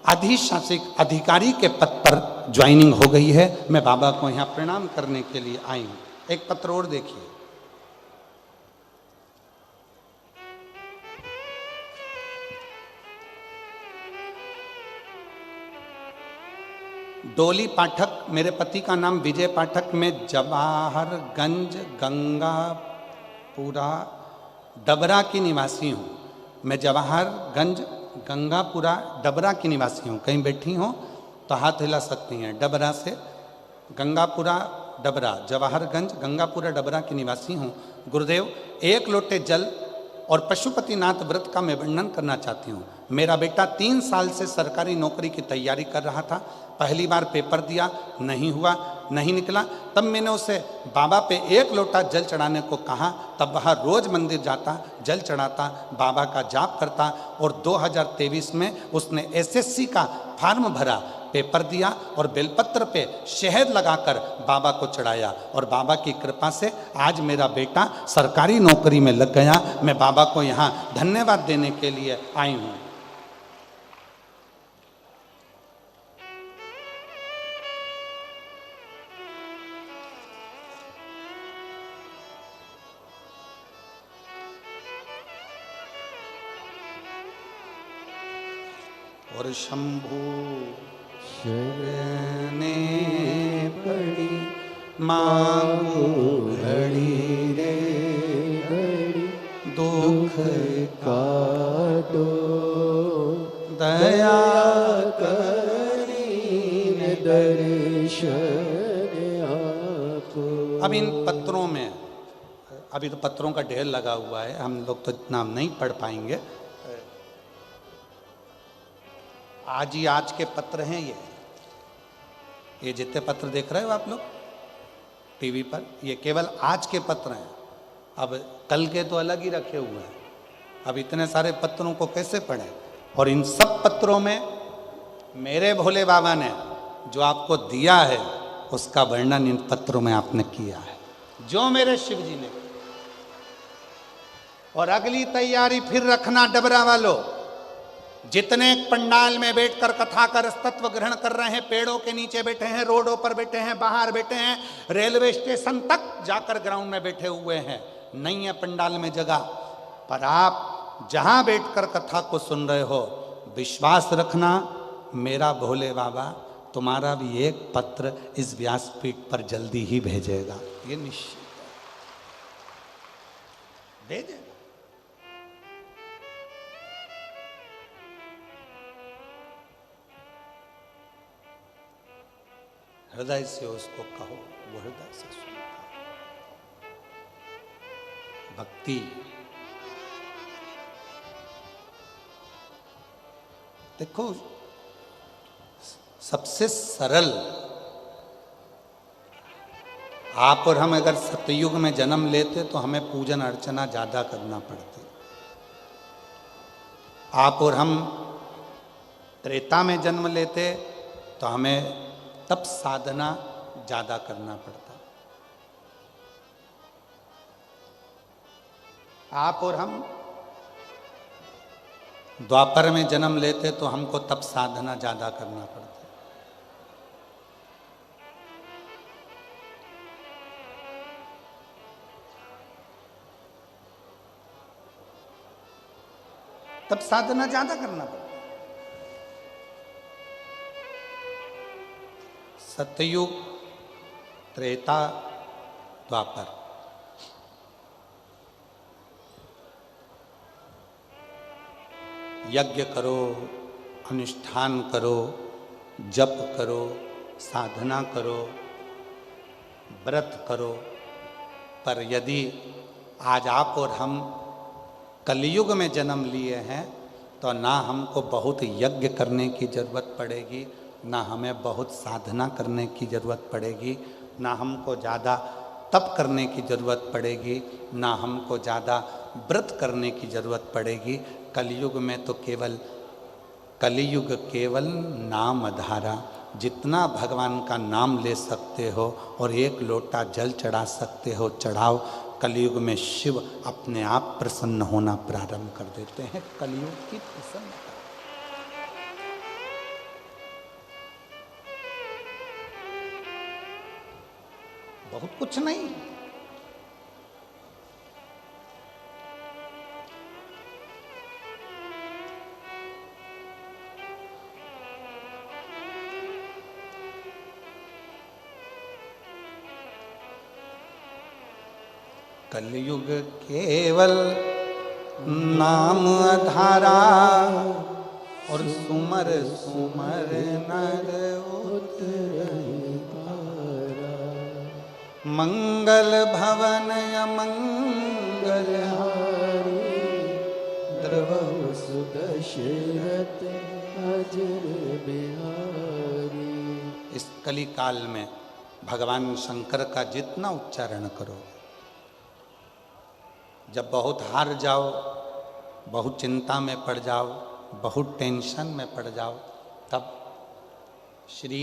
अधिशासिक अधिकारी के पद पर ज्वाइनिंग हो गई है। मैं बाबा को यहाँ प्रणाम करने के लिए आई हूँ। एक पत्र और देखिए। डोली पाठक, मेरे पति का नाम विजय पाठक, मैं जवाहरगंज गंगापुरा डबरा की निवासी हूँ। मैं जवाहरगंज गंगापुरा डबरा की निवासी हूँ। कहीं बैठी हो तो हाथ हिला सकती हैं। डबरा से गंगापुरा डबरा, जवाहरगंज गंगापुरा डबरा की निवासी हूँ। गुरुदेव, 1 लोटे जल और पशुपतिनाथ व्रत का मैं वर्णन करना चाहती हूँ। मेरा बेटा 3 साल से सरकारी नौकरी की तैयारी कर रहा था। पहली बार पेपर दिया, नहीं हुआ, नहीं निकला। तब मैंने उसे बाबा पे 1 लोटा जल चढ़ाने को कहा। तब वह रोज मंदिर जाता, जल चढ़ाता, बाबा का जाप करता और 2023 में उसने एसएससी का फॉर्म भरा, पेपर दिया और बेलपत्र पे शहद लगाकर बाबा को चढ़ाया और बाबा की कृपा से आज मेरा बेटा सरकारी नौकरी में लग गया। मैं बाबा को यहाँ धन्यवाद देने के लिए आई हूँ। और शंभू शरणे पड़ी मांगू घड़ी रे घड़ी दुख काटो दया करीने दर्शन आपको। अब इन पत्रों में, अभी तो पत्रों का ढेर लगा हुआ है, हम लोग तो इतना नहीं पढ़ पाएंगे। आज ही आज के पत्र हैं ये जितने पत्र देख रहे हो आप लोग टीवी पर, ये केवल आज के पत्र हैं। अब कल के तो अलग ही रखे हुए हैं। अब इतने सारे पत्रों को कैसे पढ़ें? और इन सब पत्रों में मेरे भोले बाबा ने जो आपको दिया है उसका वर्णन इन पत्रों में आपने किया है, जो मेरे शिव जी ने। और अगली तैयारी फिर रखना डबरा वालों, जितने पंडाल में बैठकर कथा का रसतत्व ग्रहण कर रहे हैं, पेड़ों के नीचे बैठे हैं, रोडों पर बैठे हैं, बाहर बैठे हैं, रेलवे स्टेशन तक जाकर ग्राउंड में बैठे हुए हैं, नहीं है पंडाल में जगह, पर आप जहां बैठकर कथा को सुन रहे हो, विश्वास रखना मेरा भोले बाबा तुम्हारा भी एक पत्र इस व्यासपीठ पर जल्दी ही भेजेगा। ये निश्चित भेजेगा। हृदय से उसको कहो, वो हृदय से सुनता। भक्ति देखो सबसे सरल, आप और हम अगर सतयुग में जन्म लेते तो हमें पूजन अर्चना ज्यादा करना पड़ती। आप और हम त्रेता में जन्म लेते तो हमें तप साधना ज्यादा करना पड़ता। आप और हम द्वापर में जन्म लेते तो हमको तप साधना ज्यादा करना पड़ता। तप साधना ज्यादा करना पड़ता। सतयुग, त्रेता, द्वापर, यज्ञ करो, अनुष्ठान करो, जप करो, साधना करो, व्रत करो, पर यदि आज आप और हम कलयुग में जन्म लिए हैं तो ना हमको बहुत यज्ञ करने की जरूरत पड़ेगी, ना हमें बहुत साधना करने की ज़रूरत पड़ेगी, ना हमको ज़्यादा तप करने की ज़रूरत पड़ेगी, ना हमको ज़्यादा व्रत करने की ज़रूरत पड़ेगी। कलयुग में तो कलयुग केवल नाम धारा, जितना भगवान का नाम ले सकते हो और 1 लोटा जल चढ़ा सकते हो चढ़ाओ। कलयुग में शिव अपने आप प्रसन्न होना प्रारंभ कर देते हैं। कलयुग की प्रसन्नता बहुत कुछ नहीं। कलयुग केवल नाम आधारा, और सुमर सुमर नर उतरहि पारा। मंगल भवन अमंगल हारी द्रवहु सुदशरथ अजर बिहारी। इस कली काल में भगवान शंकर का जितना उच्चारण करो, जब बहुत हार जाओ, बहुत चिंता में पड़ जाओ, बहुत टेंशन में पड़ जाओ, तब श्री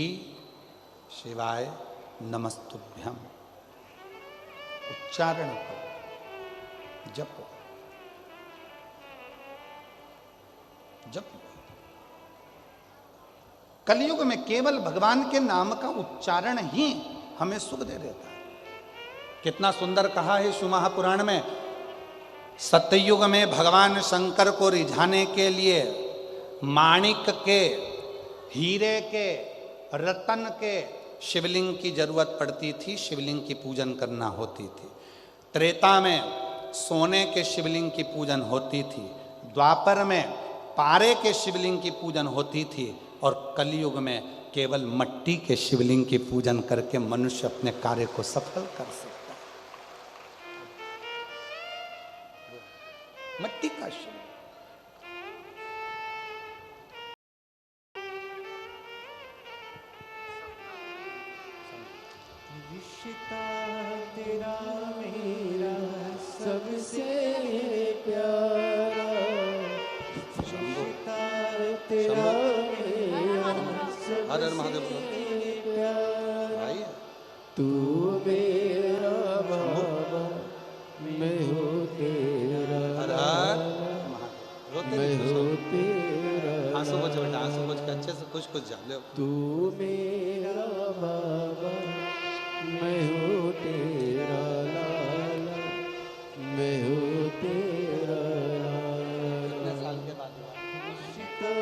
शिवाय नमस्तुभ्यम उच्चारण करो, जपो जपो। कलयुग में केवल भगवान के नाम का उच्चारण ही हमें सुख दे देता है। कितना सुंदर कहा है शिव महापुराण में, सतयुग में भगवान शंकर को रिझाने के लिए माणिक के, हीरे के, रतन के शिवलिंग की जरूरत पड़ती थी, शिवलिंग की पूजन करना होती थी। त्रेता में सोने के शिवलिंग की पूजन होती थी, द्वापर में पारे के शिवलिंग की पूजन होती थी, और कलयुग में केवल मट्टी के शिवलिंग की पूजन करके मनुष्य अपने कार्य को सफल कर सकता है। मट्टी का शिवलिंग। रिश्ता तेरा मेरा सबसे प्यारा, रिश्ता तेरा मेरा हर हर महादेव सबसे प्यारा। भाई तू मेरा बाबा, मैं हूँ तेरा हर हर लाला, महादेव। रोते मैं नहीं, हूँ तेरा आंसू बच बेटा, लाला। आंसू बच के अच्छे से कुछ जा ले। तू मेरा बाबा, मैं हूँ तेरा लाला, मैं हूँ तेरा कितने लाला। साल के बाद हुआ? रिश्ता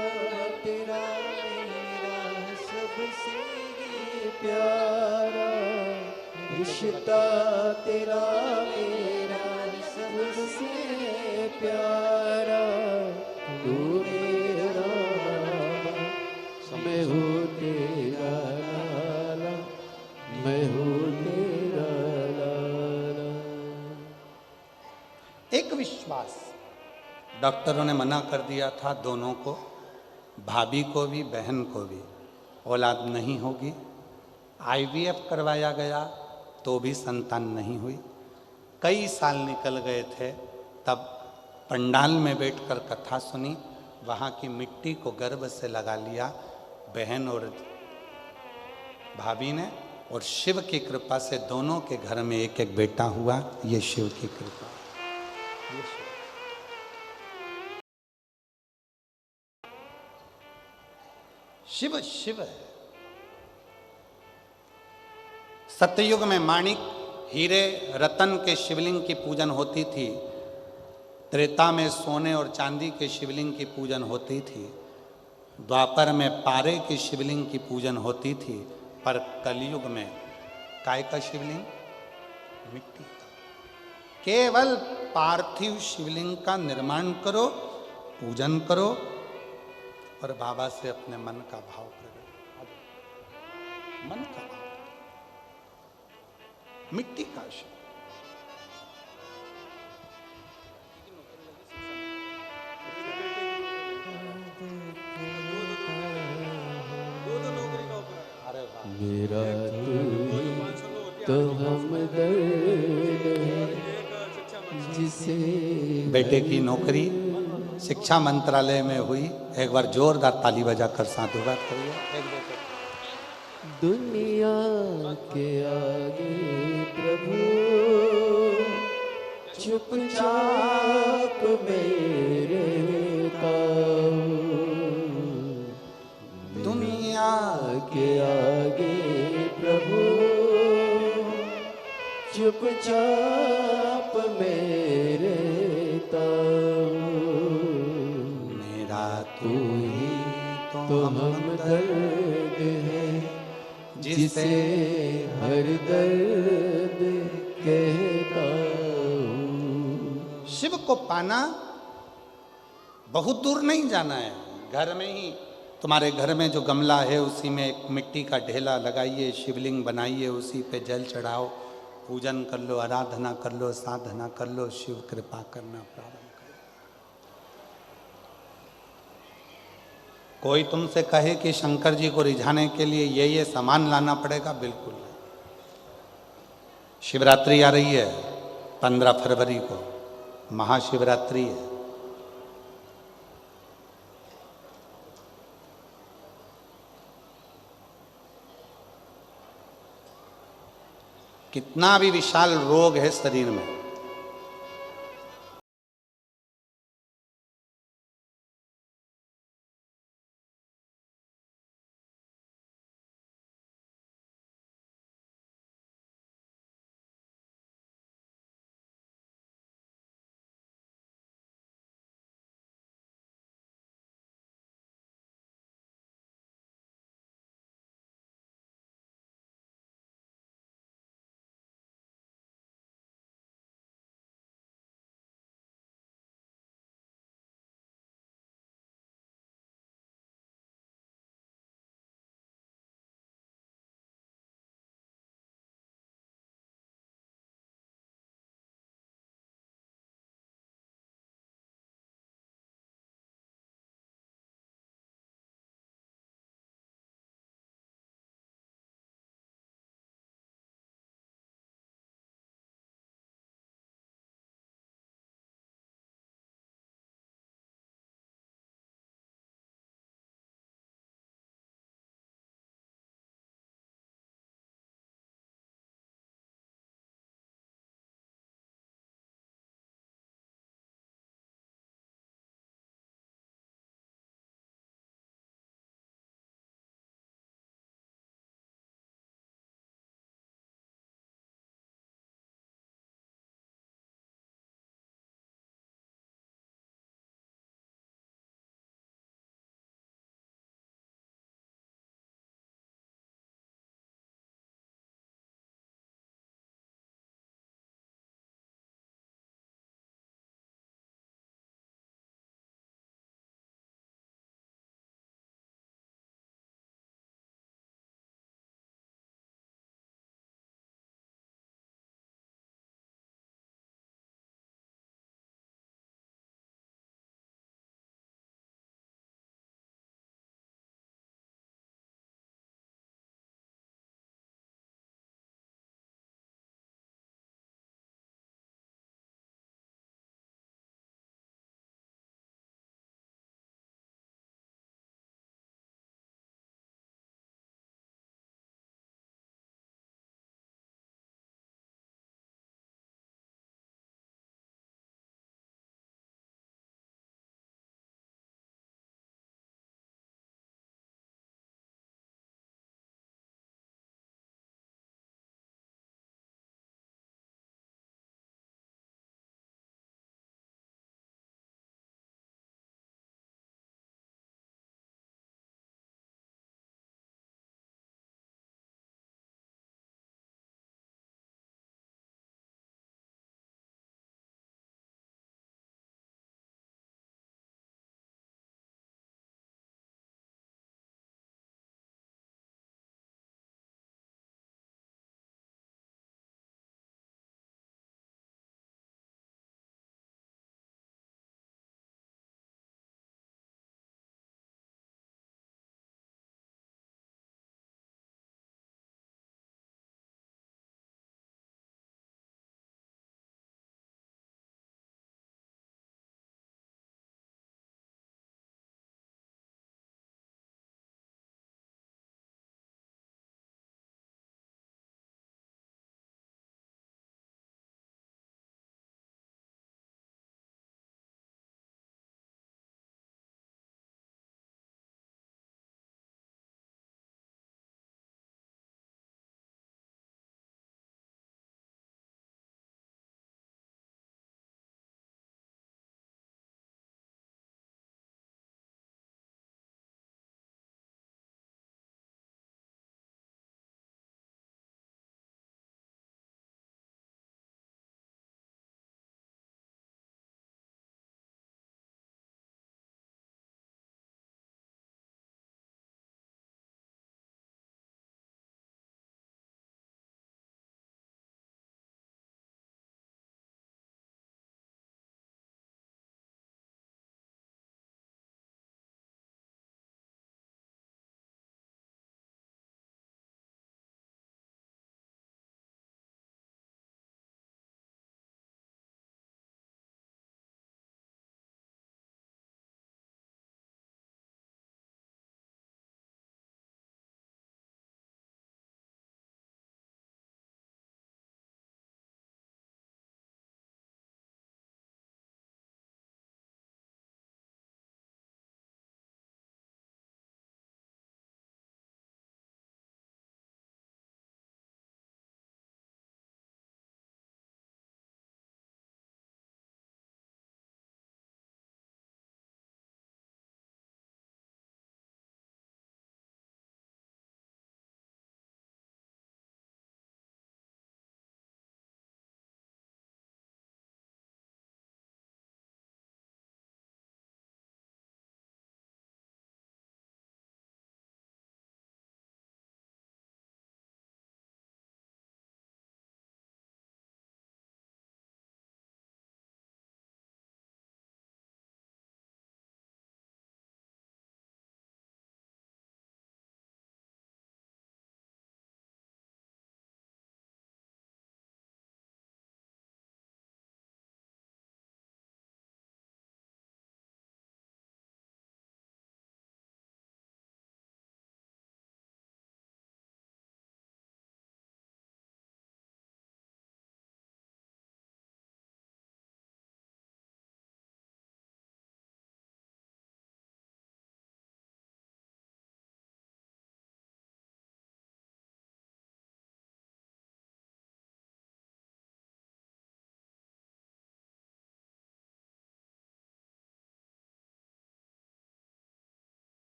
तेरा मेरा सबसे प्यारा, रिश्ता तेरा मेरा सबसे प्यारा। तू मेरा बाबा, मैं हूँ तेरा लाला, मैं हूँ तेरा लाला। एक विश्वास, डॉक्टरों ने मना कर दिया था दोनों को, भाभी को भी बहन को भी, औलाद नहीं होगी। आईवीएफ करवाया गया तो भी संतान नहीं हुई। कई साल निकल गए थे, तब पंडाल में बैठकर कथा सुनी, वहाँ की मिट्टी को गर्भ से लगा लिया बहन और भाभी ने, और शिव की कृपा से दोनों के घर में एक एक बेटा हुआ। ये शिव की कृपा, ये शिव शिव है। सतयुग में माणिक, हीरे, रतन के शिवलिंग की पूजन होती थी। त्रेता में सोने और चांदी के शिवलिंग की पूजन होती थी। द्वापर में पारे की शिवलिंग की पूजन होती थी। पर कलयुग में काय का शिवलिंग? मिट्टी का। केवल पार्थिव शिवलिंग का निर्माण करो, पूजन करो, और बाबा से अपने मन का भाव प्रकट, मन का भाव, मिट्टी का शिव। मेरा तो हमदर्द है जिसे बेटे की नौकरी शिक्षा मंत्रालय में हुई। एक बार जोरदार ताली बजाकर साधुवाद करिए। एक बेटे दुनिया के आगे प्रभु चुपचाप मेरे ताऊ, दुनिया के आगे प्रभु चुपचाप मेरे ताऊ। मेरा तू ही तो हमदर्द है जिसे हर दर्द कहता हूँ। शिव को पाना बहुत दूर नहीं जाना है, घर में ही तुम्हारे घर में जो गमला है उसी में एक मिट्टी का ढेला लगाइए, शिवलिंग बनाइए, उसी पे जल चढ़ाओ, पूजन कर लो, आराधना कर लो, साधना कर लो, शिव कृपा करना प्रारंभ करो। कोई तुमसे कहे कि शंकर जी को रिझाने के लिए ये सामान लाना पड़ेगा, बिल्कुल नहीं। शिवरात्रि आ रही है 15 फरवरी को, महाशिवरात्रि है। कितना भी विशाल रोग है शरीर में,